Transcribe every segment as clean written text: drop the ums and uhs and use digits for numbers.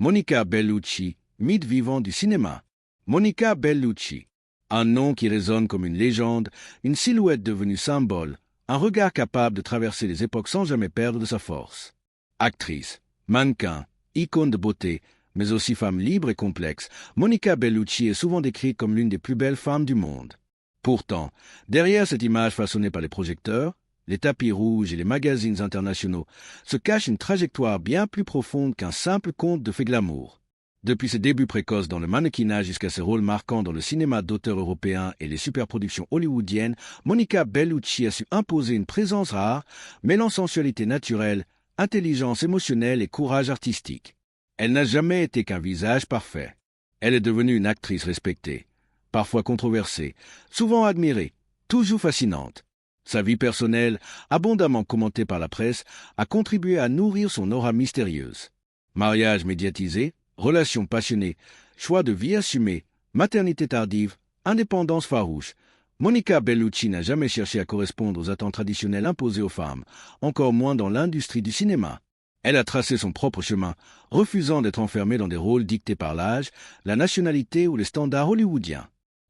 Monica Bellucci, mythe vivant du cinéma. Monica Bellucci. Un nom qui résonne comme une légende, une silhouette devenue symbole, un regard capable de traverser les époques sans jamais perdre de sa force. Actrice, mannequin, icône de beauté, mais aussi femme libre et complexe, Monica Bellucci est souvent décrite comme l'une des plus belles femmes du monde. Pourtant, derrière cette image façonnée par les projecteurs, les tapis rouges et les magazines internationaux, se cache une trajectoire bien plus profonde qu'un simple conte de fées glamour. Depuis ses débuts précoces dans le mannequinat jusqu'à ses rôles marquants dans le cinéma d'auteur européen et les superproductions hollywoodiennes, Monica Bellucci a su imposer une présence rare, mêlant sensualité naturelle, intelligence émotionnelle et courage artistique. Elle n'a jamais été qu'un visage parfait. Elle est devenue une actrice respectée, parfois controversée, souvent admirée, toujours fascinante. Sa vie personnelle, abondamment commentée par la presse, a contribué à nourrir son aura mystérieuse. Mariage médiatisé, relations passionnées, choix de vie assumé, maternité tardive, indépendance farouche, Monica Bellucci n'a jamais cherché à correspondre aux attentes traditionnelles imposées aux femmes, encore moins dans l'industrie du cinéma. Elle a tracé son propre chemin, refusant d'être enfermée dans des rôles dictés par l'âge, la nationalité ou les standards hollywoodiens.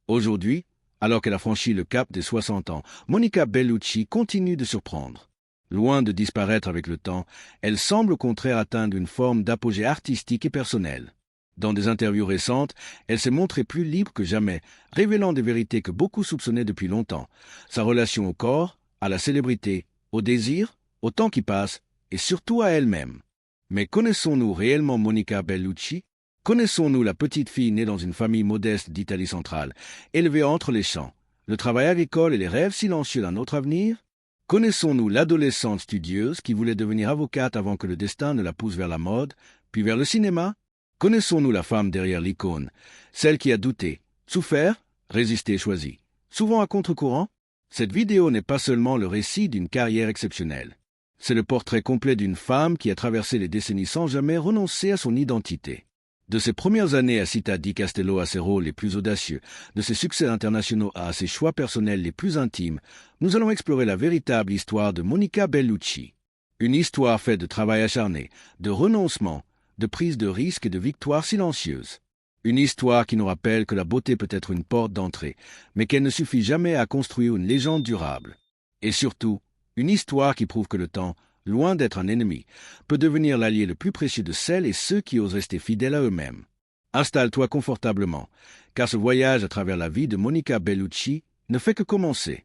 Aujourd'hui, alors qu'elle a franchi le cap des 60 ans, Monica Bellucci continue de surprendre. Loin de disparaître avec le temps, elle semble au contraire atteindre une forme d'apogée artistique et personnelle. Dans des interviews récentes, elle s'est montrée plus libre que jamais, révélant des vérités que beaucoup soupçonnaient depuis longtemps. Sa relation au corps, à la célébrité, au désir, au temps qui passe, et surtout à elle-même. Mais connaissons-nous réellement Monica Bellucci ? Connaissons-nous la petite fille née dans une famille modeste d'Italie centrale, élevée entre les champs, le travail agricole et les rêves silencieux d'un autre avenir ? Connaissons-nous l'adolescente studieuse qui voulait devenir avocate avant que le destin ne la pousse vers la mode, puis vers le cinéma ? Connaissons-nous la femme derrière l'icône, celle qui a douté, souffert, résisté et choisi, souvent à contre-courant ? Cette vidéo n'est pas seulement le récit d'une carrière exceptionnelle. C'est le portrait complet d'une femme qui a traversé les décennies sans jamais renoncer à son identité. De ses premières années à Città di Castello à ses rôles les plus audacieux, de ses succès internationaux à ses choix personnels les plus intimes, nous allons explorer la véritable histoire de Monica Bellucci. Une histoire faite de travail acharné, de renoncement, de prise de risques et de victoires silencieuses. Une histoire qui nous rappelle que la beauté peut être une porte d'entrée, mais qu'elle ne suffit jamais à construire une légende durable. Et surtout, une histoire qui prouve que le temps, loin d'être un ennemi, peut devenir l'allié le plus précieux de celles et ceux qui osent rester fidèles à eux-mêmes. Installe-toi confortablement, car ce voyage à travers la vie de Monica Bellucci ne fait que commencer.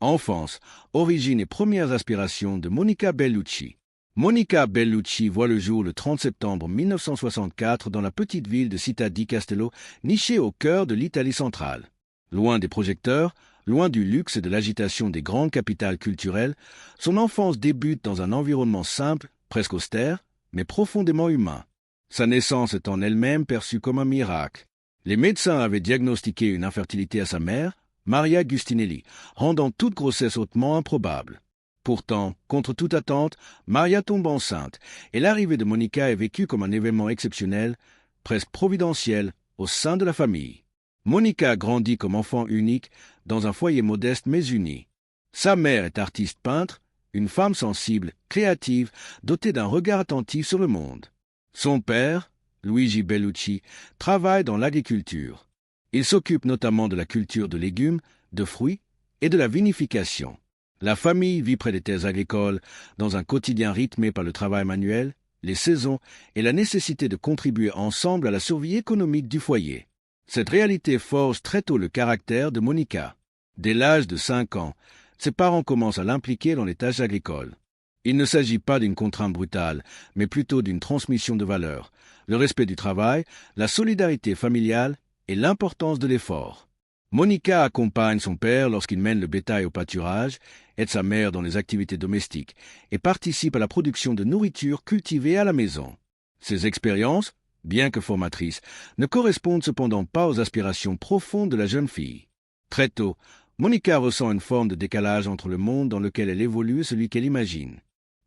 Enfance, origine et premières aspirations de Monica Bellucci. Monica Bellucci voit le jour le 30 septembre 1964 dans la petite ville de Città di Castello, nichée au cœur de l'Italie centrale. Loin des projecteurs, loin du luxe et de l'agitation des grandes capitales culturelles, son enfance débute dans un environnement simple, presque austère, mais profondément humain. Sa naissance est en elle-même perçue comme un miracle. Les médecins avaient diagnostiqué une infertilité à sa mère, Maria Giustinelli, rendant toute grossesse hautement improbable. Pourtant, contre toute attente, Maria tombe enceinte, et l'arrivée de Monica est vécue comme un événement exceptionnel, presque providentiel, au sein de la famille. Monica grandit comme enfant unique dans un foyer modeste mais uni. Sa mère est artiste peintre, une femme sensible, créative, dotée d'un regard attentif sur le monde. Son père, Luigi Bellucci, travaille dans l'agriculture. Il s'occupe notamment de la culture de légumes, de fruits et de la vinification. La famille vit près des terres agricoles, dans un quotidien rythmé par le travail manuel, les saisons et la nécessité de contribuer ensemble à la survie économique du foyer. Cette réalité forge très tôt le caractère de Monica. Dès l'âge de 5 ans, ses parents commencent à l'impliquer dans les tâches agricoles. Il ne s'agit pas d'une contrainte brutale, mais plutôt d'une transmission de valeurs, le respect du travail, la solidarité familiale et l'importance de l'effort. Monica accompagne son père lorsqu'il mène le bétail au pâturage, aide sa mère dans les activités domestiques et participe à la production de nourriture cultivée à la maison. Ces expériences, bien que formatrices, ne correspondent cependant pas aux aspirations profondes de la jeune fille. Très tôt, Monica ressent une forme de décalage entre le monde dans lequel elle évolue et celui qu'elle imagine.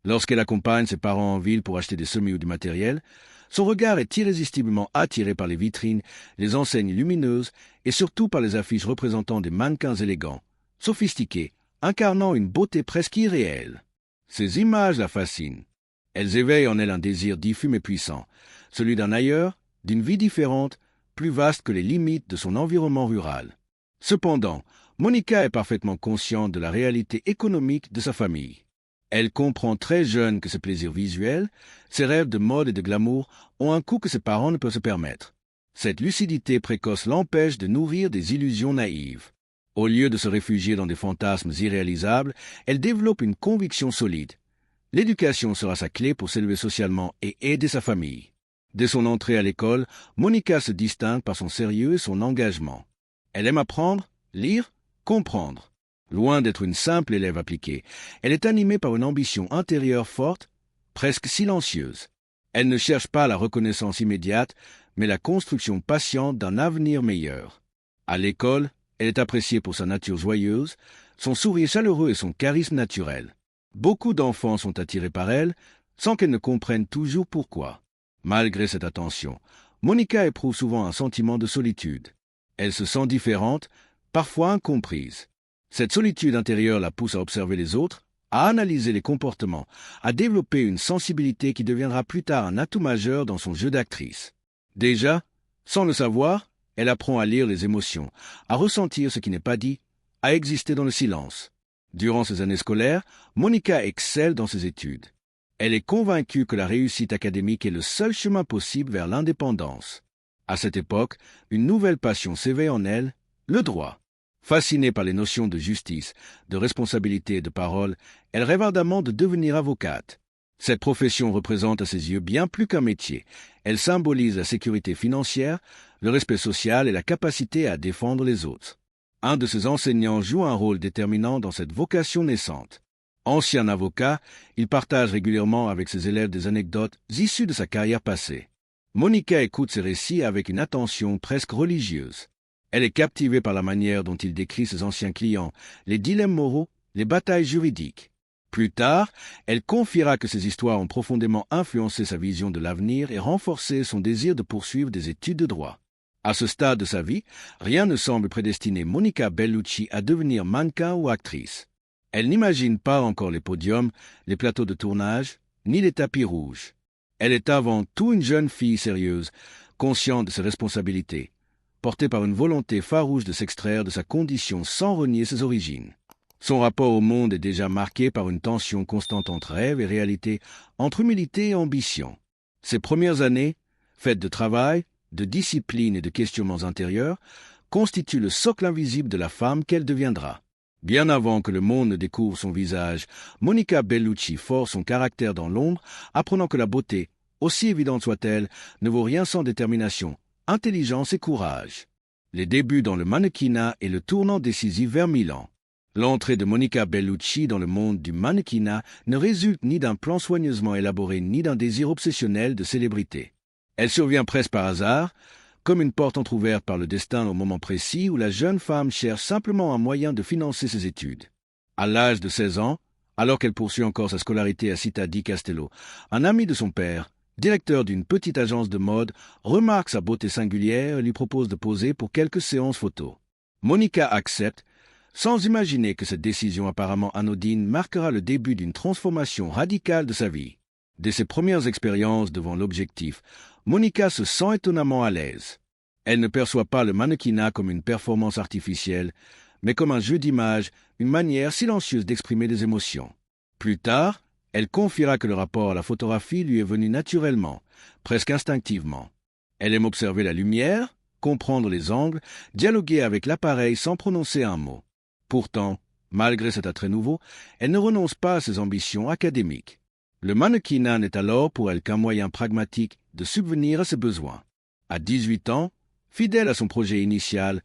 Lorsqu'elle accompagne ses parents en ville pour acheter des semis ou du matériel, son regard est irrésistiblement attiré par les vitrines, les enseignes lumineuses et surtout par les affiches représentant des mannequins élégants, sophistiqués, incarnant une beauté presque irréelle. Ces images la fascinent. Elles éveillent en elle un désir diffus mais puissant, celui d'un ailleurs, d'une vie différente, plus vaste que les limites de son environnement rural. Cependant, Monica est parfaitement consciente de la réalité économique de sa famille. Elle comprend très jeune que ses plaisirs visuels, ses rêves de mode et de glamour ont un coût que ses parents ne peuvent se permettre. Cette lucidité précoce l'empêche de nourrir des illusions naïves. Au lieu de se réfugier dans des fantasmes irréalisables, elle développe une conviction solide. L'éducation sera sa clé pour s'élever socialement et aider sa famille. Dès son entrée à l'école, Monica se distingue par son sérieux et son engagement. Elle aime apprendre, lire, comprendre. Loin d'être une simple élève appliquée, elle est animée par une ambition intérieure forte, presque silencieuse. Elle ne cherche pas la reconnaissance immédiate, mais la construction patiente d'un avenir meilleur. À l'école, elle est appréciée pour sa nature joyeuse, son sourire chaleureux et son charisme naturel. Beaucoup d'enfants sont attirés par elle, sans qu'elle ne comprenne toujours pourquoi. Malgré cette attention, Monica éprouve souvent un sentiment de solitude. Elle se sent différente, parfois incomprise. Cette solitude intérieure la pousse à observer les autres, à analyser les comportements, à développer une sensibilité qui deviendra plus tard un atout majeur dans son jeu d'actrice. Déjà, sans le savoir, elle apprend à lire les émotions, à ressentir ce qui n'est pas dit, à exister dans le silence. Durant ses années scolaires, Monica excelle dans ses études. Elle est convaincue que la réussite académique est le seul chemin possible vers l'indépendance. À cette époque, une nouvelle passion s'éveille en elle, le droit. Fascinée par les notions de justice, de responsabilité et de parole, elle rêve ardemment de devenir avocate. Cette profession représente à ses yeux bien plus qu'un métier. Elle symbolise la sécurité financière, le respect social et la capacité à défendre les autres. Un de ses enseignants joue un rôle déterminant dans cette vocation naissante. Ancien avocat, il partage régulièrement avec ses élèves des anecdotes issues de sa carrière passée. Monica écoute ses récits avec une attention presque religieuse. Elle est captivée par la manière dont il décrit ses anciens clients, les dilemmes moraux, les batailles juridiques. Plus tard, elle confiera que ces histoires ont profondément influencé sa vision de l'avenir et renforcé son désir de poursuivre des études de droit. À ce stade de sa vie, rien ne semble prédestiner Monica Bellucci à devenir mannequin ou actrice. Elle n'imagine pas encore les podiums, les plateaux de tournage, ni les tapis rouges. Elle est avant tout une jeune fille sérieuse, consciente de ses responsabilités, portée par une volonté farouche de s'extraire de sa condition sans renier ses origines. Son rapport au monde est déjà marqué par une tension constante entre rêve et réalité, entre humilité et ambition. Ses premières années, faites de travail, de discipline et de questionnements intérieurs, constituent le socle invisible de la femme qu'elle deviendra. Bien avant que le monde ne découvre son visage, Monica Bellucci force son caractère dans l'ombre, apprenant que la beauté, aussi évidente soit-elle, ne vaut rien sans détermination, intelligence et courage. Les débuts dans le mannequinat et le tournant décisif vers Milan. L'entrée de Monica Bellucci dans le monde du mannequinat ne résulte ni d'un plan soigneusement élaboré ni d'un désir obsessionnel de célébrité. Elle survient presque par hasard, comme une porte entr'ouverte par le destin au moment précis où la jeune femme cherche simplement un moyen de financer ses études. À l'âge de 16 ans, alors qu'elle poursuit encore sa scolarité à Città di Castello, un ami de son père, directeur d'une petite agence de mode, remarque sa beauté singulière et lui propose de poser pour quelques séances photos. Monica accepte, sans imaginer que cette décision apparemment anodine marquera le début d'une transformation radicale de sa vie. Dès ses premières expériences devant l'objectif, Monica se sent étonnamment à l'aise. Elle ne perçoit pas le mannequinat comme une performance artificielle, mais comme un jeu d'images, une manière silencieuse d'exprimer des émotions. Plus tard, elle confiera que le rapport à la photographie lui est venu naturellement, presque instinctivement. Elle aime observer la lumière, comprendre les angles, dialoguer avec l'appareil sans prononcer un mot. Pourtant, malgré cet attrait nouveau, elle ne renonce pas à ses ambitions académiques. Le mannequinat n'est alors pour elle qu'un moyen pragmatique de subvenir à ses besoins. À 18 ans, fidèle à son projet initial,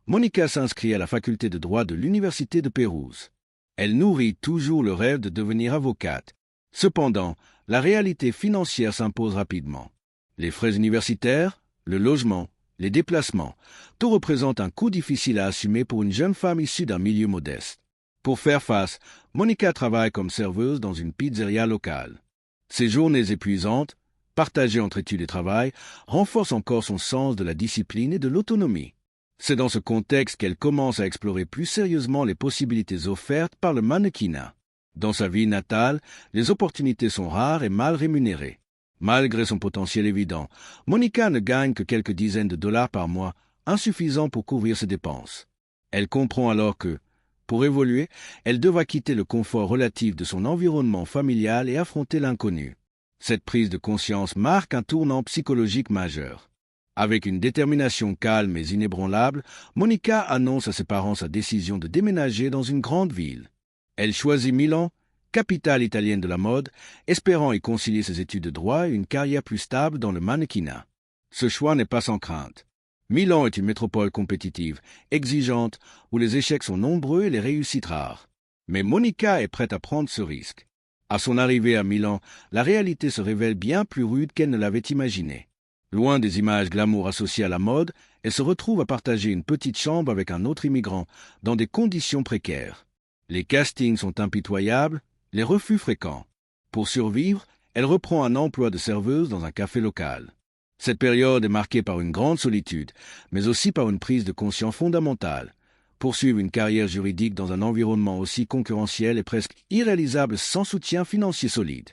Monica s'inscrit à la faculté de droit de l'université de Pérouse. Elle nourrit toujours le rêve de devenir avocate. Cependant, la réalité financière s'impose rapidement. Les frais universitaires, le logement, les déplacements, tout représente un coût difficile à assumer pour une jeune femme issue d'un milieu modeste. Pour faire face, Monica travaille comme serveuse dans une pizzeria locale. Ses journées épuisantes, partagées entre études et travail, renforcent encore son sens de la discipline et de l'autonomie. C'est dans ce contexte qu'elle commence à explorer plus sérieusement les possibilités offertes par le mannequinat. Dans sa ville natale, les opportunités sont rares et mal rémunérées. Malgré son potentiel évident, Monica ne gagne que quelques dizaines de dollars par mois, insuffisant pour couvrir ses dépenses. Elle comprend alors que, pour évoluer, elle devra quitter le confort relatif de son environnement familial et affronter l'inconnu. Cette prise de conscience marque un tournant psychologique majeur. Avec une détermination calme et inébranlable, Monica annonce à ses parents sa décision de déménager dans une grande ville. Elle choisit Milan, capitale italienne de la mode, espérant y concilier ses études de droit et une carrière plus stable dans le mannequinat. Ce choix n'est pas sans crainte. Milan est une métropole compétitive, exigeante, où les échecs sont nombreux et les réussites rares. Mais Monica est prête à prendre ce risque. À son arrivée à Milan, la réalité se révèle bien plus rude qu'elle ne l'avait imaginé. Loin des images glamour associées à la mode, elle se retrouve à partager une petite chambre avec un autre immigrant, dans des conditions précaires. Les castings sont impitoyables, les refus fréquents. Pour survivre, elle reprend un emploi de serveuse dans un café local. Cette période est marquée par une grande solitude, mais aussi par une prise de conscience fondamentale. Poursuivre une carrière juridique dans un environnement aussi concurrentiel est presque irréalisable sans soutien financier solide.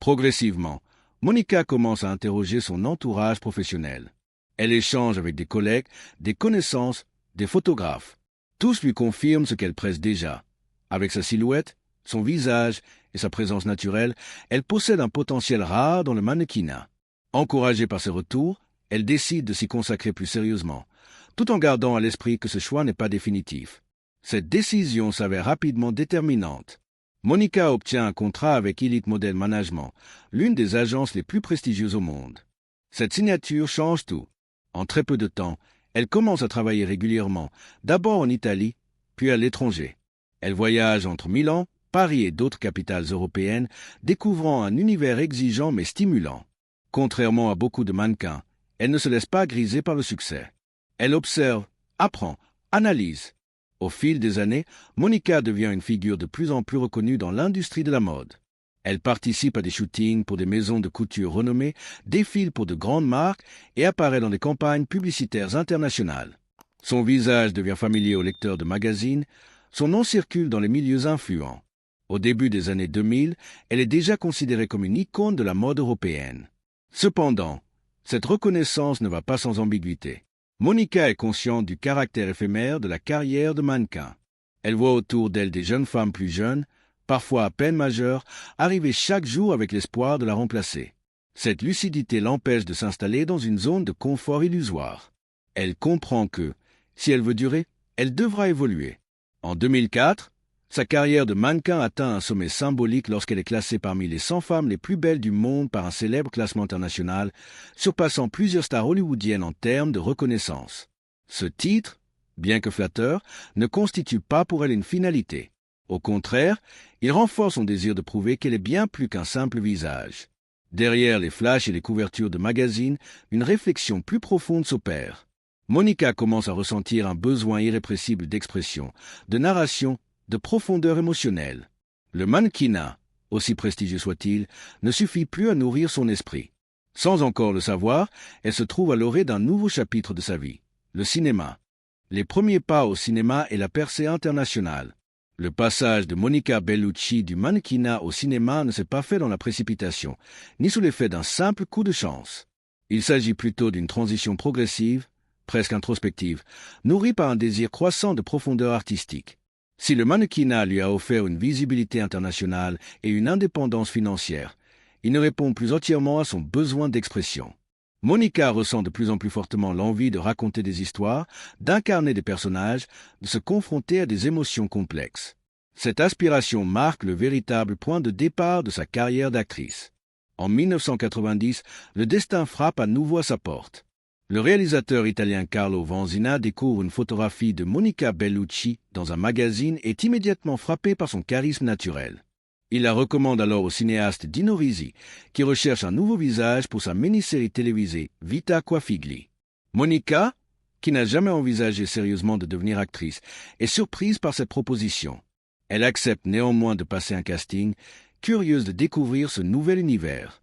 Progressivement, Monica commence à interroger son entourage professionnel. Elle échange avec des collègues, des connaissances, des photographes. Tous lui confirment ce qu'elle presse déjà. Avec sa silhouette, son visage et sa présence naturelle, elle possède un potentiel rare dans le mannequinat. Encouragée par ces retours, elle décide de s'y consacrer plus sérieusement, tout en gardant à l'esprit que ce choix n'est pas définitif. Cette décision s'avère rapidement déterminante. Monica obtient un contrat avec Elite Model Management, l'une des agences les plus prestigieuses au monde. Cette signature change tout. En très peu de temps, elle commence à travailler régulièrement, d'abord en Italie, puis à l'étranger. Elle voyage entre Milan, Paris et d'autres capitales européennes, découvrant un univers exigeant mais stimulant. Contrairement à beaucoup de mannequins, elle ne se laisse pas griser par le succès. Elle observe, apprend, analyse. Au fil des années, Monica devient une figure de plus en plus reconnue dans l'industrie de la mode. Elle participe à des shootings pour des maisons de couture renommées, défile pour de grandes marques et apparaît dans des campagnes publicitaires internationales. Son visage devient familier aux lecteurs de magazines, son nom circule dans les milieux influents. Au début des années 2000, elle est déjà considérée comme une icône de la mode européenne. Cependant, cette reconnaissance ne va pas sans ambiguïté. Monica est consciente du caractère éphémère de la carrière de mannequin. Elle voit autour d'elle des jeunes femmes plus jeunes, parfois à peine majeures, arriver chaque jour avec l'espoir de la remplacer. Cette lucidité l'empêche de s'installer dans une zone de confort illusoire. Elle comprend que, si elle veut durer, elle devra évoluer. En 2004, sa carrière de mannequin atteint un sommet symbolique lorsqu'elle est classée parmi les 100 femmes les plus belles du monde par un célèbre classement international, surpassant plusieurs stars hollywoodiennes en termes de reconnaissance. Ce titre, bien que flatteur, ne constitue pas pour elle une finalité. Au contraire, il renforce son désir de prouver qu'elle est bien plus qu'un simple visage. Derrière les flashs et les couvertures de magazines, une réflexion plus profonde s'opère. Monica commence à ressentir un besoin irrépressible d'expression, de narration, de profondeur émotionnelle. Le mannequinat, aussi prestigieux soit-il, ne suffit plus à nourrir son esprit. Sans encore le savoir, elle se trouve à l'orée d'un nouveau chapitre de sa vie, le cinéma. Les premiers pas au cinéma et la percée internationale. Le passage de Monica Bellucci du mannequinat au cinéma ne s'est pas fait dans la précipitation, ni sous l'effet d'un simple coup de chance. Il s'agit plutôt d'une transition progressive, presque introspective, nourrie par un désir croissant de profondeur artistique. Si le mannequinat lui a offert une visibilité internationale et une indépendance financière, il ne répond plus entièrement à son besoin d'expression. Monica ressent de plus en plus fortement l'envie de raconter des histoires, d'incarner des personnages, de se confronter à des émotions complexes. Cette aspiration marque le véritable point de départ de sa carrière d'actrice. En 1990, le destin frappe à nouveau à sa porte. Le réalisateur italien Carlo Vanzina découvre une photographie de Monica Bellucci dans un magazine et est immédiatement frappé par son charisme naturel. Il la recommande alors au cinéaste Dino Risi, qui recherche un nouveau visage pour sa mini-série télévisée Vita qua Figli. Monica, qui n'a jamais envisagé sérieusement de devenir actrice, est surprise par cette proposition. Elle accepte néanmoins de passer un casting, curieuse de découvrir ce nouvel univers.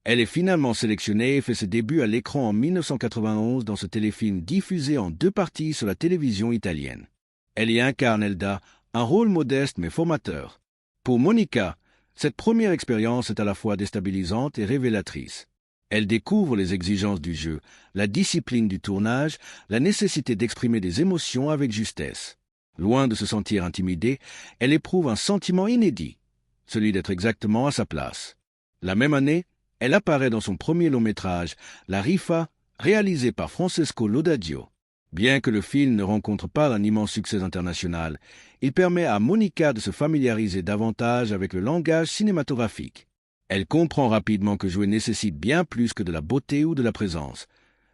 Elle est finalement sélectionnée et fait ses débuts à l'écran en 1991 dans ce téléfilm diffusé en 2 parties sur la télévision italienne. Elle y incarne Elda, un rôle modeste mais formateur. Pour Monica, cette première expérience est à la fois déstabilisante et révélatrice. Elle découvre les exigences du jeu, la discipline du tournage, la nécessité d'exprimer des émotions avec justesse. Loin de se sentir intimidée, elle éprouve un sentiment inédit, celui d'être exactement à sa place. La même année, elle apparaît dans son premier long-métrage, La Rifa, réalisé par Francesco Laudadio. Bien que le film ne rencontre pas un immense succès international, il permet à Monica de se familiariser davantage avec le langage cinématographique. Elle comprend rapidement que jouer nécessite bien plus que de la beauté ou de la présence.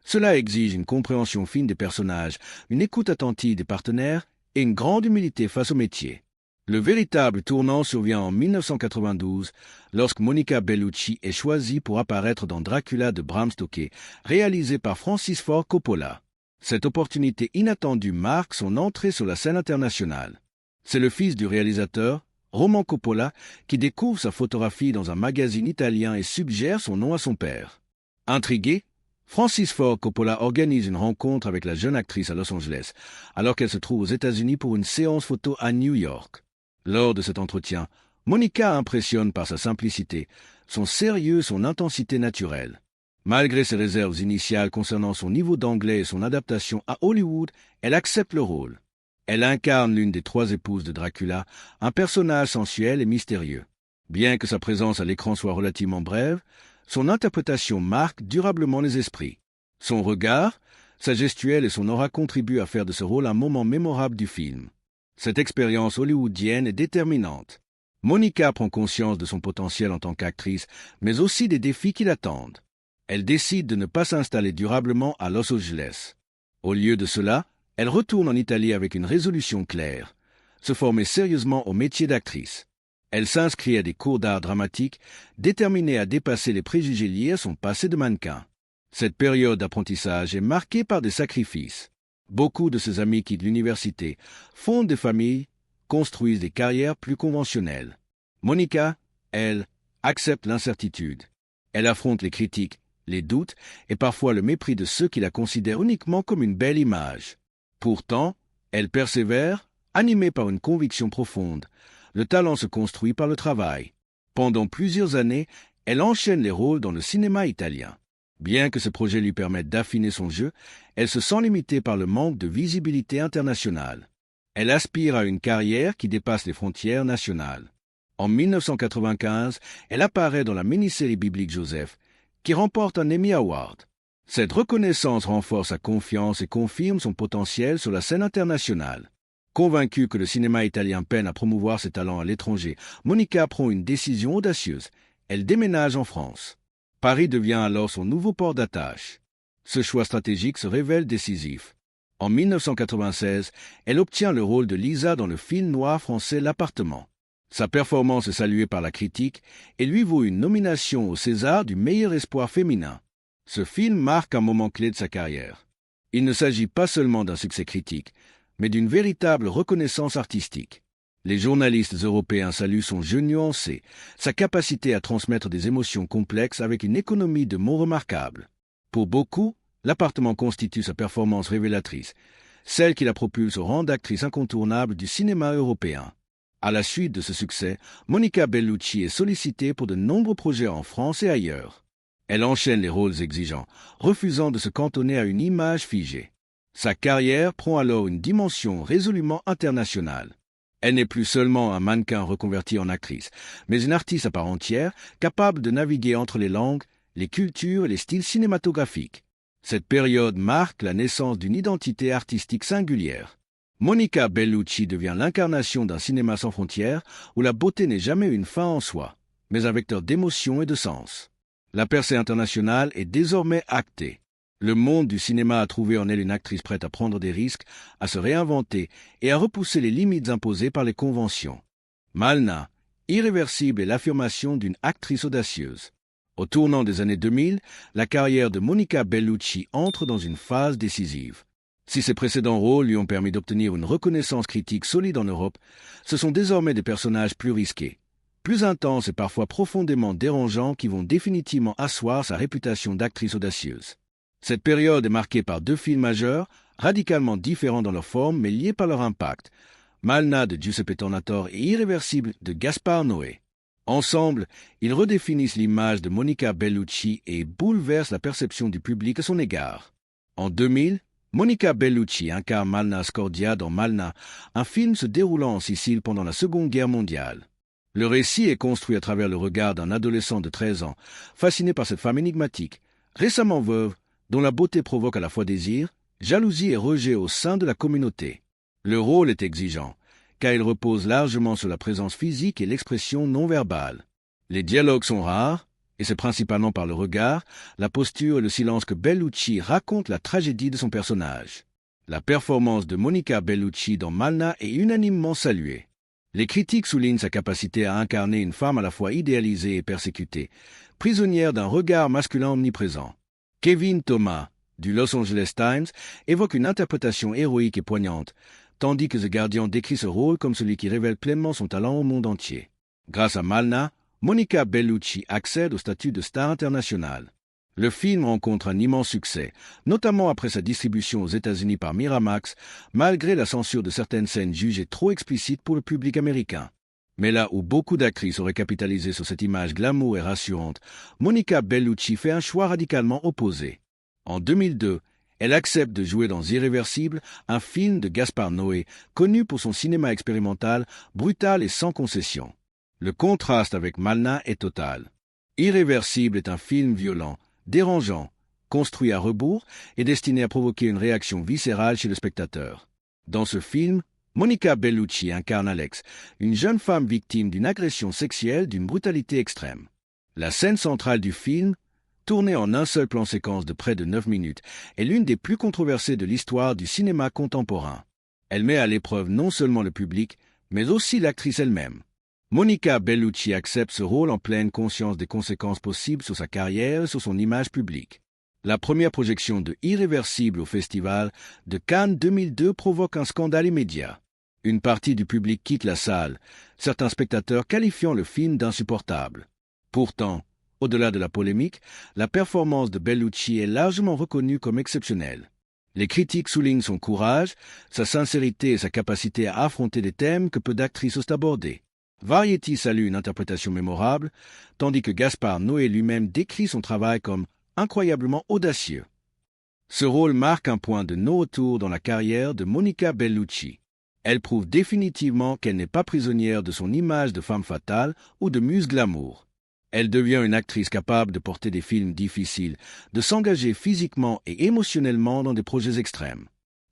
Cela exige une compréhension fine des personnages, une écoute attentive des partenaires et une grande humilité face au métier. Le véritable tournant survient en 1992, lorsque Monica Bellucci est choisie pour apparaître dans Dracula de Bram Stoker, réalisé par Francis Ford Coppola. Cette opportunité inattendue marque son entrée sur la scène internationale. C'est le fils du réalisateur, Roman Coppola, qui découvre sa photographie dans un magazine italien et suggère son nom à son père. Intrigué, Francis Ford Coppola organise une rencontre avec la jeune actrice à Los Angeles, alors qu'elle se trouve aux États-Unis pour une séance photo à New York. Lors de cet entretien, Monica impressionne par sa simplicité, son sérieux et son intensité naturelle. Malgré ses réserves initiales concernant son niveau d'anglais et son adaptation à Hollywood, elle accepte le rôle. Elle incarne l'une des 3 épouses de Dracula, un personnage sensuel et mystérieux. Bien que sa présence à l'écran soit relativement brève, son interprétation marque durablement les esprits. Son regard, sa gestuelle et son aura contribuent à faire de ce rôle un moment mémorable du film. Cette expérience hollywoodienne est déterminante. Monica prend conscience de son potentiel en tant qu'actrice, mais aussi des défis qui l'attendent. Elle décide de ne pas s'installer durablement à Los Angeles. Au lieu de cela, elle retourne en Italie avec une résolution claire, se former sérieusement au métier d'actrice. Elle s'inscrit à des cours d'art dramatique, déterminée à dépasser les préjugés liés à son passé de mannequin. Cette période d'apprentissage est marquée par des sacrifices. Beaucoup de ses amis quittent l'université, fondent des familles, construisent des carrières plus conventionnelles. Monica, elle, accepte l'incertitude. Elle affronte les critiques, les doutes et parfois le mépris de ceux qui la considèrent uniquement comme une belle image. Pourtant, elle persévère, animée par une conviction profonde. Le talent se construit par le travail. Pendant plusieurs années, elle enchaîne les rôles dans le cinéma italien. Bien que ce projet lui permette d'affiner son jeu, elle se sent limitée par le manque de visibilité internationale. Elle aspire à une carrière qui dépasse les frontières nationales. En 1995, elle apparaît dans la mini-série biblique Joseph, qui remporte un Emmy Award. Cette reconnaissance renforce sa confiance et confirme son potentiel sur la scène internationale. Convaincue que le cinéma italien peine à promouvoir ses talents à l'étranger, Monica prend une décision audacieuse. Elle déménage en France. Paris devient alors son nouveau port d'attache. Ce choix stratégique se révèle décisif. En 1996, elle obtient le rôle de Lisa dans le film noir français L'Appartement. Sa performance est saluée par la critique et lui vaut une nomination au César du meilleur espoir féminin. Ce film marque un moment clé de sa carrière. Il ne s'agit pas seulement d'un succès critique, mais d'une véritable reconnaissance artistique. Les journalistes européens saluent son jeu nuancé, sa capacité à transmettre des émotions complexes avec une économie de mots remarquable. Pour beaucoup, L'Appartement constitue sa performance révélatrice, celle qui la propulse au rang d'actrice incontournable du cinéma européen. À la suite de ce succès, Monica Bellucci est sollicitée pour de nombreux projets en France et ailleurs. Elle enchaîne les rôles exigeants, refusant de se cantonner à une image figée. Sa carrière prend alors une dimension résolument internationale. Elle n'est plus seulement un mannequin reconverti en actrice, mais une artiste à part entière, capable de naviguer entre les langues, les cultures et les styles cinématographiques. Cette période marque la naissance d'une identité artistique singulière. Monica Bellucci devient l'incarnation d'un cinéma sans frontières où la beauté n'est jamais une fin en soi, mais un vecteur d'émotion et de sens. La percée internationale est désormais actée. Le monde du cinéma a trouvé en elle une actrice prête à prendre des risques, à se réinventer et à repousser les limites imposées par les conventions. Malna, irréversible est l'affirmation d'une actrice audacieuse. Au tournant des années 2000, la carrière de Monica Bellucci entre dans une phase décisive. Si ses précédents rôles lui ont permis d'obtenir une reconnaissance critique solide en Europe, ce sont désormais des personnages plus risqués, plus intenses et parfois profondément dérangeants qui vont définitivement asseoir sa réputation d'actrice audacieuse. Cette période est marquée par 2 films majeurs, radicalement différents dans leur forme mais liés par leur impact. Malna de Giuseppe Tornatore et Irréversible de Gaspar Noé. Ensemble, ils redéfinissent l'image de Monica Bellucci et bouleversent la perception du public à son égard. En 2000, Monica Bellucci incarne Malna Scordia dans Malna, un film se déroulant en Sicile pendant la Seconde Guerre mondiale. Le récit est construit à travers le regard d'un adolescent de 13 ans, fasciné par cette femme énigmatique, récemment veuve, dont la beauté provoque à la fois désir, jalousie et rejet au sein de la communauté. Le rôle est exigeant, car il repose largement sur la présence physique et l'expression non verbale. Les dialogues sont rares, et c'est principalement par le regard, la posture et le silence que Bellucci raconte la tragédie de son personnage. La performance de Monica Bellucci dans Malna est unanimement saluée. Les critiques soulignent sa capacité à incarner une femme à la fois idéalisée et persécutée, prisonnière d'un regard masculin omniprésent. Kevin Thomas, du Los Angeles Times, évoque une interprétation héroïque et poignante, tandis que The Guardian décrit ce rôle comme celui qui révèle pleinement son talent au monde entier. Grâce à Malna, Monica Bellucci accède au statut de star internationale. Le film rencontre un immense succès, notamment après sa distribution aux États-Unis par Miramax, malgré la censure de certaines scènes jugées trop explicites pour le public américain. Mais là où beaucoup d'actrices auraient capitalisé sur cette image glamour et rassurante, Monica Bellucci fait un choix radicalement opposé. En 2002, elle accepte de jouer dans Irréversible, un film de Gaspar Noé, connu pour son cinéma expérimental, brutal et sans concession. Le contraste avec Malna est total. Irréversible est un film violent, dérangeant, construit à rebours et destiné à provoquer une réaction viscérale chez le spectateur. Dans ce film, Monica Bellucci incarne Alex, une jeune femme victime d'une agression sexuelle d'une brutalité extrême. La scène centrale du film, tournée en un seul plan séquence de près de 9 minutes, est l'une des plus controversées de l'histoire du cinéma contemporain. Elle met à l'épreuve non seulement le public, mais aussi l'actrice elle-même. Monica Bellucci accepte ce rôle en pleine conscience des conséquences possibles sur sa carrière et sur son image publique. La première projection de Irréversible au Festival de Cannes 2002 provoque un scandale immédiat. Une partie du public quitte la salle, certains spectateurs qualifiant le film d'insupportable. Pourtant, au-delà de la polémique, la performance de Bellucci est largement reconnue comme exceptionnelle. Les critiques soulignent son courage, sa sincérité et sa capacité à affronter des thèmes que peu d'actrices osent aborder. Variety salue une interprétation mémorable, tandis que Gaspar Noé lui-même décrit son travail comme incroyablement audacieux. Ce rôle marque un point de non-retour dans la carrière de Monica Bellucci. Elle prouve définitivement qu'elle n'est pas prisonnière de son image de femme fatale ou de muse glamour. Elle devient une actrice capable de porter des films difficiles, de s'engager physiquement et émotionnellement dans des projets extrêmes.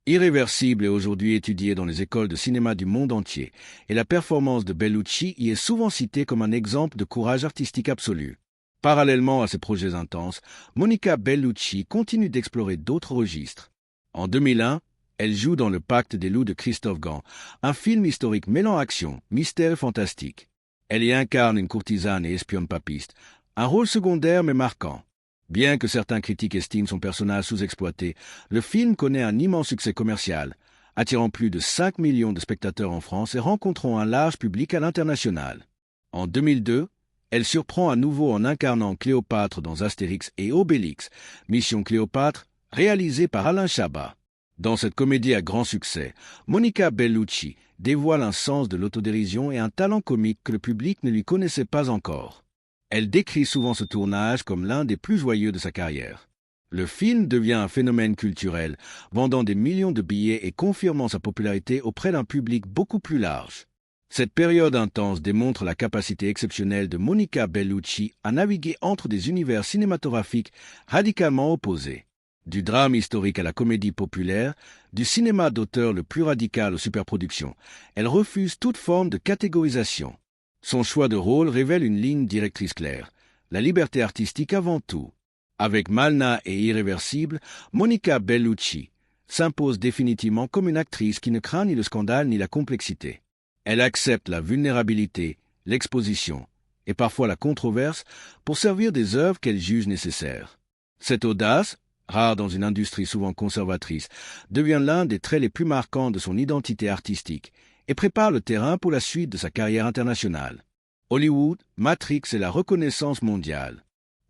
Irréversible est aujourd'hui étudié dans les écoles de cinéma du monde entier, et la performance de Bellucci y est souvent citée comme un exemple de courage artistique absolu. Parallèlement à ces projets intenses, Monica Bellucci continue d'explorer d'autres registres. En 2001, elle joue dans Le Pacte des loups de Christophe Gans, un film historique mêlant action, mystère et fantastique. Elle y incarne une courtisane et espionne papiste, un rôle secondaire mais marquant. Bien que certains critiques estiment son personnage sous-exploité, le film connaît un immense succès commercial, attirant plus de 5 millions de spectateurs en France et rencontrant un large public à l'international. En 2002, elle surprend à nouveau en incarnant Cléopâtre dans Astérix et Obélix, Mission Cléopâtre, réalisée par Alain Chabat. Dans cette comédie à grand succès, Monica Bellucci dévoile un sens de l'autodérision et un talent comique que le public ne lui connaissait pas encore. Elle décrit souvent ce tournage comme l'un des plus joyeux de sa carrière. Le film devient un phénomène culturel, vendant des millions de billets et confirmant sa popularité auprès d'un public beaucoup plus large. Cette période intense démontre la capacité exceptionnelle de Monica Bellucci à naviguer entre des univers cinématographiques radicalement opposés. Du drame historique à la comédie populaire, du cinéma d'auteur le plus radical aux superproductions, elle refuse toute forme de catégorisation. Son choix de rôle révèle une ligne directrice claire, la liberté artistique avant tout. Avec Malna et Irréversible, Monica Bellucci s'impose définitivement comme une actrice qui ne craint ni le scandale ni la complexité. Elle accepte la vulnérabilité, l'exposition et parfois la controverse pour servir des œuvres qu'elle juge nécessaires. Cette audace, rare dans une industrie souvent conservatrice, devient l'un des traits les plus marquants de son identité artistique et prépare le terrain pour la suite de sa carrière internationale. Hollywood, Matrix et la reconnaissance mondiale.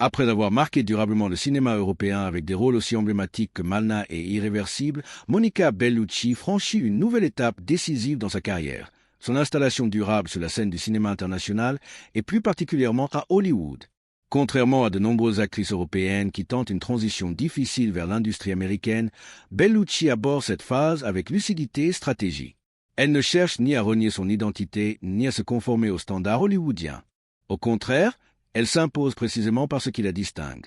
Après avoir marqué durablement le cinéma européen avec des rôles aussi emblématiques que Malna et Irréversible, Monica Bellucci franchit une nouvelle étape décisive dans sa carrière, son installation durable sur la scène du cinéma international et plus particulièrement à Hollywood. Contrairement à de nombreuses actrices européennes qui tentent une transition difficile vers l'industrie américaine, Bellucci aborde cette phase avec lucidité et stratégie. Elle ne cherche ni à renier son identité, ni à se conformer aux standards hollywoodiens. Au contraire, elle s'impose précisément par ce qui la distingue.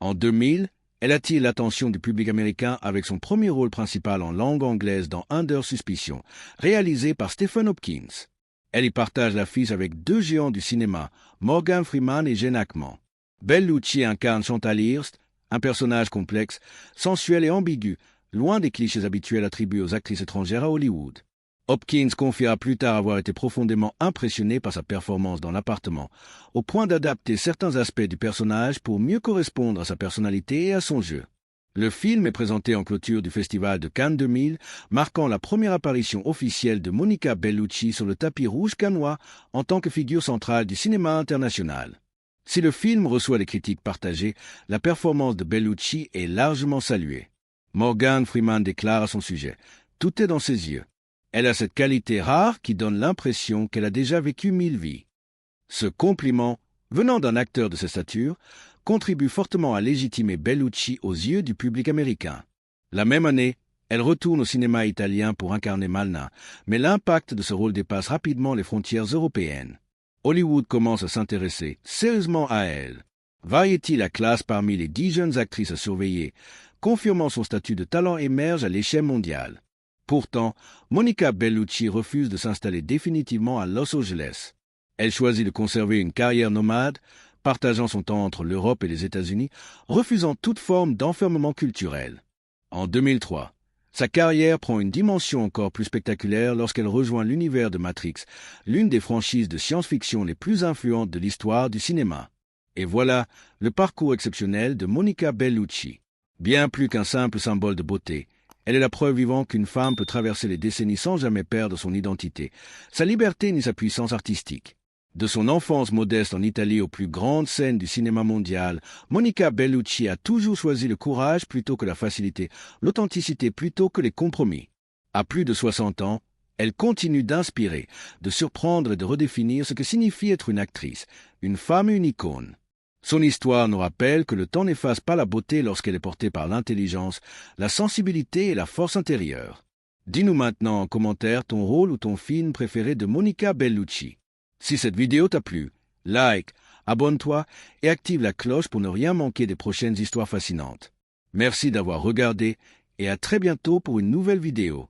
En 2000, elle attire l'attention du public américain avec son premier rôle principal en langue anglaise dans Under Suspicion, réalisé par Stephen Hopkins. Elle y partage l'affiche avec deux géants du cinéma, Morgan Freeman et Gene Hackman. Bellucci incarne Chantal Hearst, un personnage complexe, sensuel et ambigu, loin des clichés habituels attribués aux actrices étrangères à Hollywood. Hopkins confiera plus tard avoir été profondément impressionné par sa performance dans l'appartement, au point d'adapter certains aspects du personnage pour mieux correspondre à sa personnalité et à son jeu. Le film est présenté en clôture du Festival de Cannes 2000, marquant la première apparition officielle de Monica Bellucci sur le tapis rouge cannois en tant que figure centrale du cinéma international. Si le film reçoit des critiques partagées, la performance de Bellucci est largement saluée. Morgan Freeman déclare à son sujet « Tout est dans ses yeux ». Elle a cette qualité rare qui donne l'impression qu'elle a déjà vécu 1000 vies. Ce compliment, venant d'un acteur de cette stature, contribue fortement à légitimer Bellucci aux yeux du public américain. La même année, elle retourne au cinéma italien pour incarner Malna, mais l'impact de ce rôle dépasse rapidement les frontières européennes. Hollywood commence à s'intéresser sérieusement à elle. Variety la classe parmi les 10 jeunes actrices à surveiller, confirmant son statut de talent émerge à l'échelle mondiale. Pourtant, Monica Bellucci refuse de s'installer définitivement à Los Angeles. Elle choisit de conserver une carrière nomade, partageant son temps entre l'Europe et les États-Unis, refusant toute forme d'enfermement culturel. En 2003, sa carrière prend une dimension encore plus spectaculaire lorsqu'elle rejoint l'univers de Matrix, l'une des franchises de science-fiction les plus influentes de l'histoire du cinéma. Et voilà le parcours exceptionnel de Monica Bellucci. Bien plus qu'un simple symbole de beauté, elle est la preuve vivante qu'une femme peut traverser les décennies sans jamais perdre son identité, sa liberté ni sa puissance artistique. De son enfance modeste en Italie aux plus grandes scènes du cinéma mondial, Monica Bellucci a toujours choisi le courage plutôt que la facilité, l'authenticité plutôt que les compromis. À plus de 60 ans, elle continue d'inspirer, de surprendre et de redéfinir ce que signifie être une actrice, une femme et une icône. Son histoire nous rappelle que le temps n'efface pas la beauté lorsqu'elle est portée par l'intelligence, la sensibilité et la force intérieure. Dis-nous maintenant en commentaire ton rôle ou ton film préféré de Monica Bellucci. Si cette vidéo t'a plu, like, abonne-toi et active la cloche pour ne rien manquer des prochaines histoires fascinantes. Merci d'avoir regardé et à très bientôt pour une nouvelle vidéo.